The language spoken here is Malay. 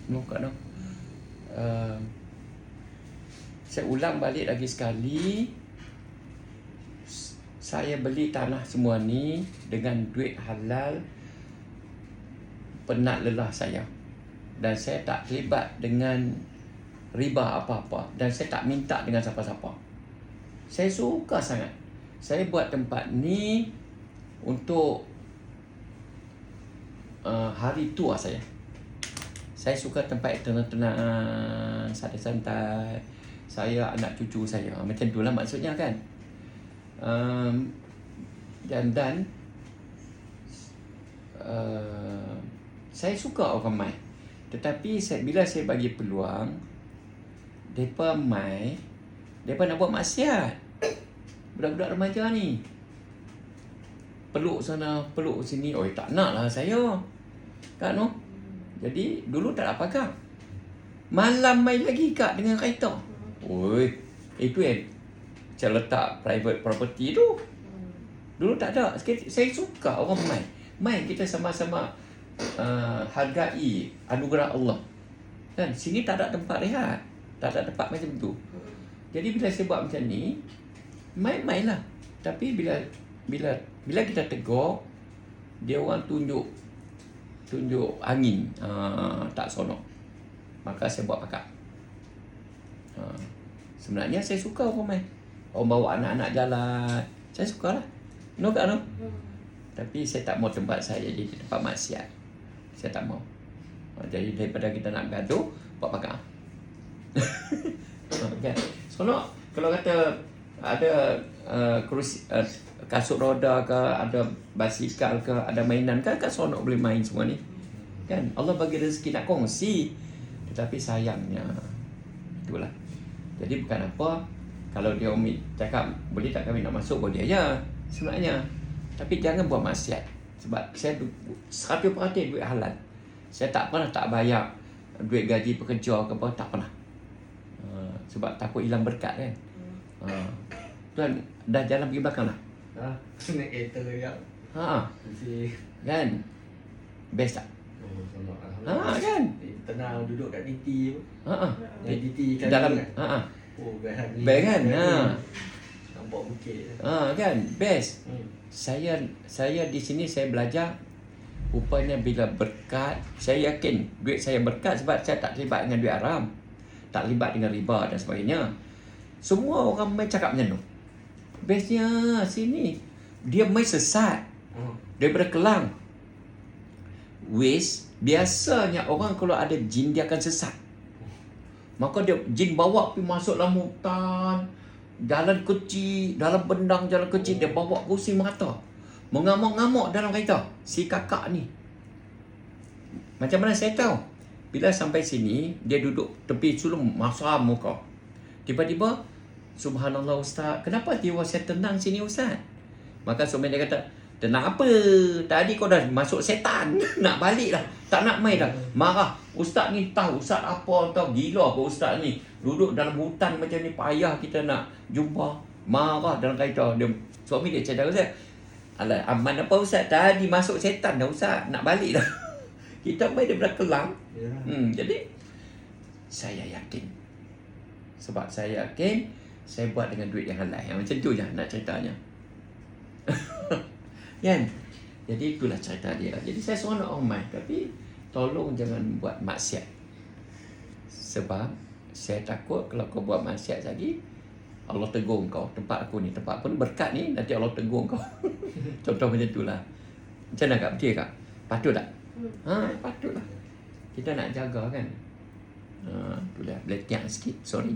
Muka no. Saya ulang balik lagi sekali. Saya beli tanah semua ni dengan duit halal penat lelah saya. Dan saya tak terlibat dengan riba apa-apa. Dan saya tak minta dengan siapa-siapa. Saya suka sangat. Saya buat tempat ni untuk hari tua saya. Saya suka tempat yang tenang-tenang, santai-santai. Saya, anak cucu saya, macam itulah maksudnya kan. Dan saya suka orang mai. Tetapi bila saya bagi peluang, mereka mai, mereka nak buat maksiat. Budak-budak remaja ni peluk sana, peluk sini. Oh, tak nak lah saya. Kan no? Jadi dulu tak ada pagar. Malam mai lagi kat dengan kereta. Oi, itu yang saya letak private property tu. Dulu tak ada. Saya suka orang mai. Mai kita sama-sama hargai anugerah Allah. Kan sini tak ada tempat rehat. Tak ada tempat macam tu. Jadi bila saya buat macam ni, mai lah. Tapi bila kita tegur, dia orang tunjuk angin, tak sonok. Maka saya buat pakak. Sebenarnya saya suka orang main. Orang bawa anak-anak jalan, saya suka lah. No tak no? Tapi saya tak mau tempat saya jadi tempat maksiat. Saya tak mau. Jadi daripada kita nak gaduh, buat pakak. Okay. Sonok. Kalau kata ada kerusi, kasut roda ke, ada basikal ke, ada mainan kan sonok boleh main semua ni. Kan Allah bagi rezeki nak kongsi. Tetapi sayangnya itulah. Jadi bukan apa, kalau dia umi cakap boleh tak kami nak masuk, boleh aja sebenarnya. Tapi jangan buat maksiat. Sebab saya 100% duit halal. Saya tak pernah tak bayar duit gaji pekerja ke apa, tak pernah. Sebab takut hilang berkat kan. Tuan dah jalan pergi belakang lah. Naik kereta ya. Kan? Best tak? Kan? Tenang duduk kat DT apa? DT kan dalam kan? best kan? Nampak bukit. Kan? Best. Saya di sini saya belajar rupanya bila berkat, saya yakin duit saya berkat sebab saya tak terlibat dengan duit haram. Tak terlibat dengan riba dan sebagainya. Semua orang main cakap macam tu. Bestnya sini. Dia main sesat. Daripada Kelang. Waste, biasanya orang kalau ada jin dia akan sesat. Maka dia jin bawa pergi masuk dalam hutan, jalan kecil, dalam bendang jalan kecil, dia bawa pusing mata. Mengamuk-ngamuk dalam kereta. Si kakak ni. Macam mana saya tahu? Bila sampai sini, dia duduk tepi sulung, masam muka. Tiba-tiba, subhanallah Ustaz, kenapa jiwa saya tenang sini Ustaz? Maka suami dia kata, tenang apa? Tadi kau dah masuk setan. Nak balik lah. Tak nak main dah. Marah. Ustaz ni tahu. Ustaz apa tahu. Gila apa Ustaz ni. Duduk dalam hutan macam ni. Payah kita nak jumpa. Marah dalam kereta. Suami dia cakap, Ustaz, alah, aman apa Ustaz? Tadi masuk setan dah Ustaz. Nak balik dah. Kita main daripada Kelang. Jadi, saya yakin. Sebab saya yakin, saya buat dengan duit yang halal. Yang macam tu je nak ceritanya. Kan? Jadi itulah cerita dia. Jadi saya seronok orang main. Tapi tolong jangan buat maksiat. Sebab saya takut kalau kau buat maksiat lagi, Allah tegur kau. Tempat aku ni, tempat pun berkat ni, nanti Allah tegur kau. Contoh macam itulah. Macam mana Kak? Betul Kak? Patut tak? Patutlah. Kita nak jaga kan. Itulah. Boleh tiang sikit. Sorry.